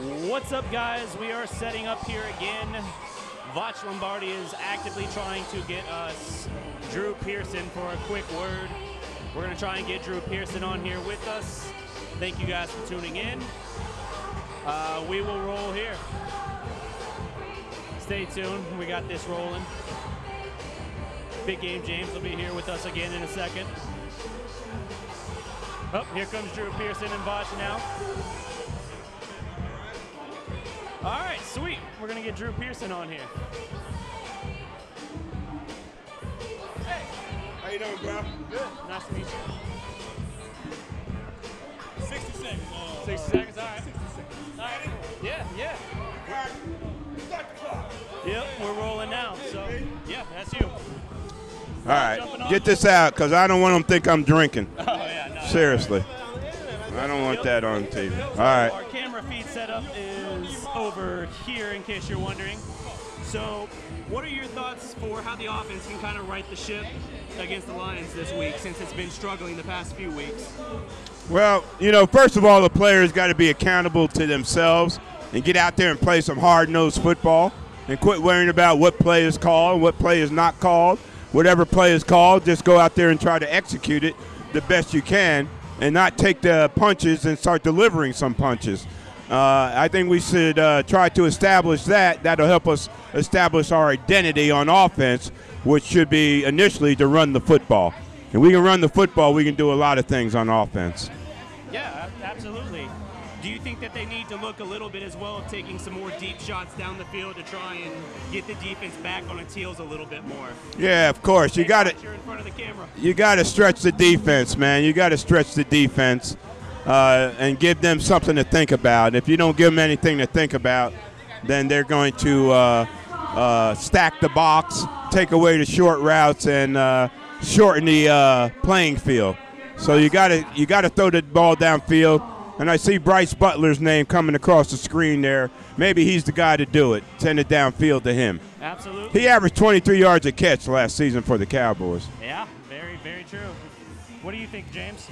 What's up, guys? We are setting up here again. Vach Lombardi is actively trying to get us Drew Pearson for a quick word. We're going to try and get Drew Pearson on here with us. Thank you guys for tuning in. We will roll here. Stay tuned. We got this rolling. Big Game James will be here with us again in a second. Oh, here comes Drew Pearson and Vach now. All right, sweet. We're going to get Drew Pearson on here. Hey. How you doing, bro? Good. Nice to meet you. 60 seconds. 60 seconds, all right. 60 seconds. All right. Yeah. All right. Start the clock. Yep, we're rolling now. So, yeah, that's you. All right, get this out because I don't want them to think I'm drinking. Oh, yeah, no. Seriously. I don't want that on TV. All right. Our camera feed setup is over here, in case you're wondering. So, what are your thoughts for how the offense can kind of right the ship against the Lions this week, since it's been struggling the past few weeks? Well, you know, first of all, the players got to be accountable to themselves and get out there and play some hard-nosed football and quit worrying about what play is called and what play is not called. Whatever play is called, just go out there and try to execute it the best you can and not take the punches and start delivering some punches. I think we should try to establish that. That'll help us establish our identity on offense, which should be initially to run the football. And we can run the football, we can do a lot of things on offense. Yeah, absolutely. Do you think that they need to look a little bit as well of taking some more deep shots down the field to try and get the defense back on its heels a little bit more? Yeah, of course. You got to. You're in front of the camera. You got to stretch the defense, man. You got to stretch the defense and give them something to think about. If you don't give them anything to think about, then they're going to stack the box, take away the short routes, and shorten the playing field. So you got to throw the ball downfield. And I see Bryce Butler's name coming across the screen there. Maybe he's the guy to do it. Send it downfield to him. Absolutely. He averaged 23 yards a catch last season for the Cowboys. Yeah, very, very true. What do you think, James?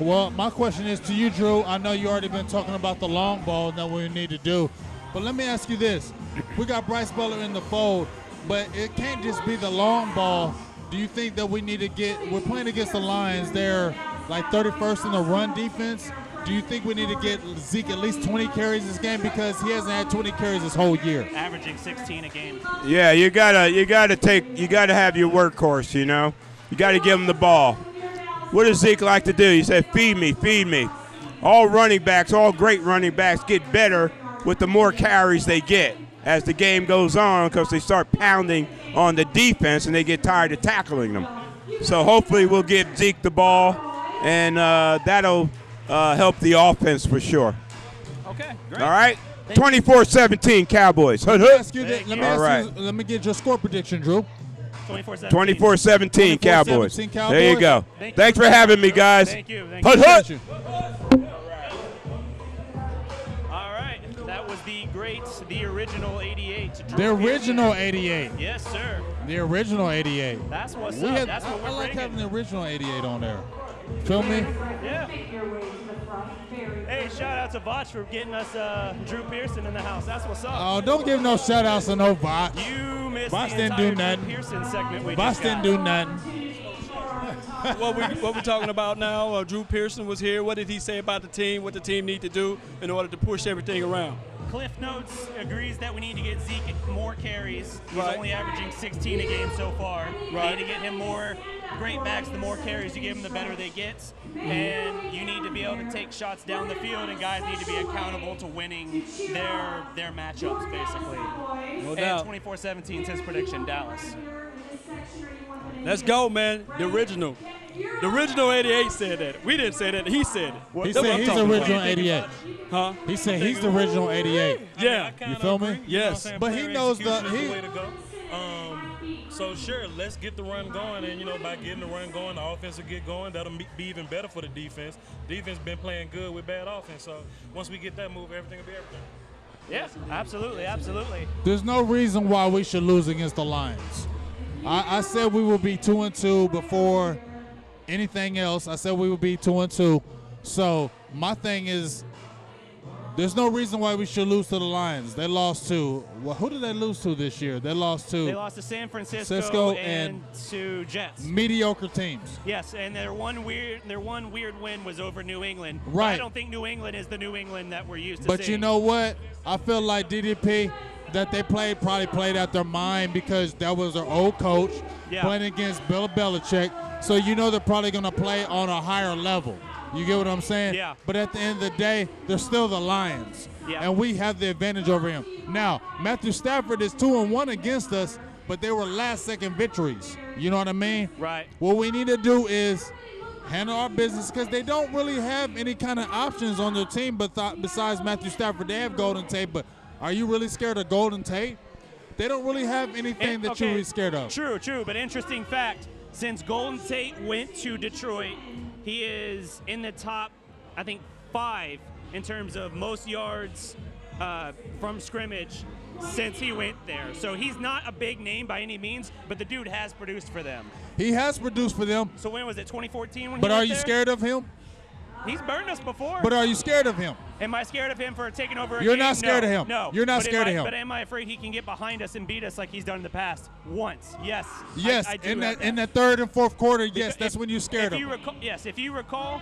Well, my question is to you, Drew. I know you already been talking about the long ball and that we need to do. But let me ask you this. We got Bryce Butler in the fold, but it can't just be the long ball. Do you think that we need to we're playing against the Lions. They're like 31st in the run defense. Do you think we need to get Zeke at least 20 carries this game, because he hasn't had 20 carries this whole year? Averaging 16 a game. Yeah, you gotta have your workhorse. You know, you gotta give him the ball. What does Zeke like to do? He said, "Feed me, feed me." All running backs, all great running backs, get better with the more carries they get as the game goes on, because they start pounding on the defense and they get tired of tackling them. So hopefully we'll give Zeke the ball, and that'll help the offense for sure. Okay, great. All right, 24-17 Cowboys. Let me get your score prediction, Drew. 24-17 Cowboys. There you go. Thanks for having me, guys. Thank you. Hut. All right, that was the original 88. The original 88. Yes, sir. The original 88. That's what's up. That's what we're I like bringing. having the original 88 on there. Feel me? Yeah. Hey, shout out to Vach for getting us Drew Pearson in the house. That's what's up. Oh, don't give no shout outs to no Vach. You missed Vach the didn't do entire nothing. Drew Pearson segment we Vach just didn't got. do nothing. What we're talking about now, Drew Pearson was here. What did he say about the team, what the team need to do in order to push everything around? Cliff Notes agrees that we need to get Zeke more carries. He's Right. only averaging 16 a game so far. Right. You need to get him more great backs. The more carries you give him, the better they get. And you need to be able to take shots down the field, and guys need to be accountable to winning their matchups, basically. No And doubt. 24-17 is his prediction, Dallas. Let's go, man. The original 88 said that. We didn't say that. He said it. He That's what said I'm he's the talking original about. 88. Huh? He said he's the original 88. Yeah. You feel me? Yes. But he knows the way to go. So sure, let's get the run going, and by getting the run going, the offense will get going. That'll be even better for the defense. Defense been playing good with bad offense, so once we get that move, everything will be everything. Yeah, absolutely, absolutely. There's no reason why we should lose against the Lions. I said we would be 2-2 before anything else. I said we would be 2-2. So my thing is, There's no reason why we should lose to the Lions. They lost to, well, who did they lose to this year? They lost to San Francisco and to Jets. Mediocre teams. Yes, and their one weird win was over New England. Right. But I don't think New England is the New England that we're used to But seeing. you know what? I feel like DDP that they probably played out their mind because that was their old coach playing against Bill Belichick. So you know they're probably going to play on a higher level. You get what I'm saying? Yeah. But at the end of the day, they're still the Lions. Yeah. And we have the advantage over him. Now, Matthew Stafford is 2-1 against us, but they were last-second victories. You know what I mean? Right. What we need to do is handle our business because they don't really have any kind of options on their team besides Matthew Stafford. They have Golden Tate, but are you really scared of Golden Tate? They don't really have anything that you're really scared of. True, but interesting fact, since Golden Tate went to Detroit, he is in the top, I think, 5 in terms of most yards from scrimmage since he went there. So he's not a big name by any means, but the dude has produced for them. He has produced for them. So when was it, 2014 when But he are went you there? scared of him? He's burned us before. But are you scared of him? Am I scared of him for taking over a You're game? not scared of him. No. You're not But scared of him. But am I afraid he can get behind us and beat us like he's done in the past? Once. Yes. Yes, I do in have that third and fourth quarter, yes, that's when you're scared of him. Yes, if you recall,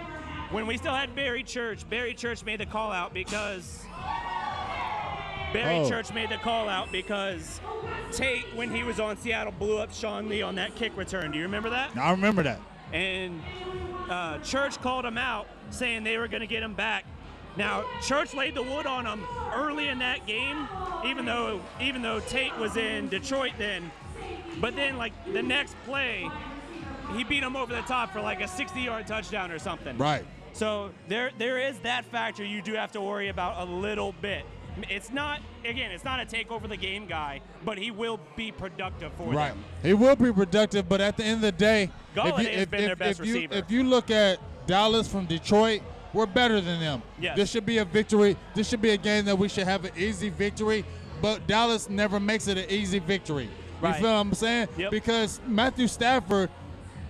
when we still had Barry Church made the call out because Tate, when he was on Seattle, blew up Sean Lee on that kick return. Do you remember that? I remember that. And Church called him out, saying they were going to get him back. Now, Church laid the wood on him early in that game, even though Tate was in Detroit then. But then, like, the next play, he beat him over the top for like a 60-yard touchdown or something. Right. So there is that factor you do have to worry about a little bit. It's not a take over the game guy, but he will be productive for them. Right. He will be productive, but at the end of the day, Galladay has been their best receiver. If you look at Dallas from Detroit, we're better than them. Yes. This should be a victory. This should be a game that we should have an easy victory, but Dallas never makes it an easy victory. Right. You feel what I'm saying? Yep. Because Matthew Stafford,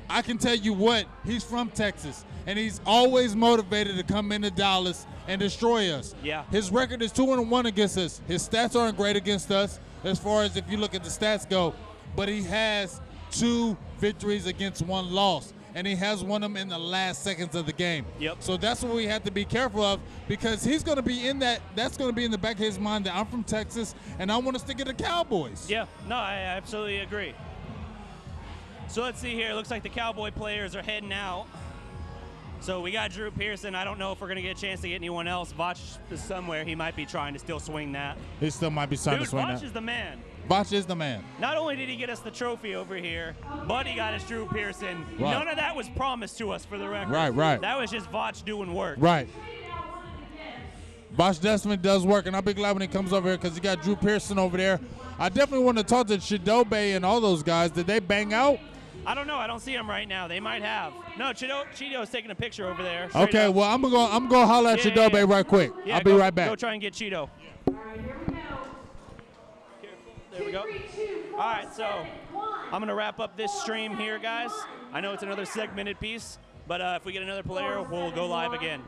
I can tell you what, he's from Texas, and he's always motivated to come into Dallas and destroy us. Yeah. His record is 2-1 against us. His stats aren't great against us as far as if you look at the stats go, but he has 2 victories against 1 loss, and he has won them in the last seconds of the game. Yep. So that's what we have to be careful of because he's going to be in that. That's going to be in the back of his mind that I'm from Texas, and I want to stick it to Cowboys. Yeah, no, I absolutely agree. So let's see here. It looks like the Cowboy players are heading out. So we got Drew Pearson. I don't know if we're going to get a chance to get anyone else. Vach is somewhere. He might be trying to still swing that. He still might be trying to swing that. Vach is the man. Vach is the man. Not only did he get us the trophy over here, but he got us Drew Pearson. Right. None of that was promised to us for the record. Right. That was just Vach doing work. Right. Vach Desmond does work, and I'll be glad when he comes over here because he got Drew Pearson over there. I definitely want to talk to Chidobe and all those guys. Did they bang out? I don't know. I don't see him right now. They might have. No, Cheeto's taking a picture over there. Okay, well, I'm gonna holler at Chidobe right quick. Yeah, I'll be right back. Go try and get Cheeto. There we go. All right, so I'm going to wrap up this stream here, guys. I know it's another segmented piece, but if we get another player, we'll go live again.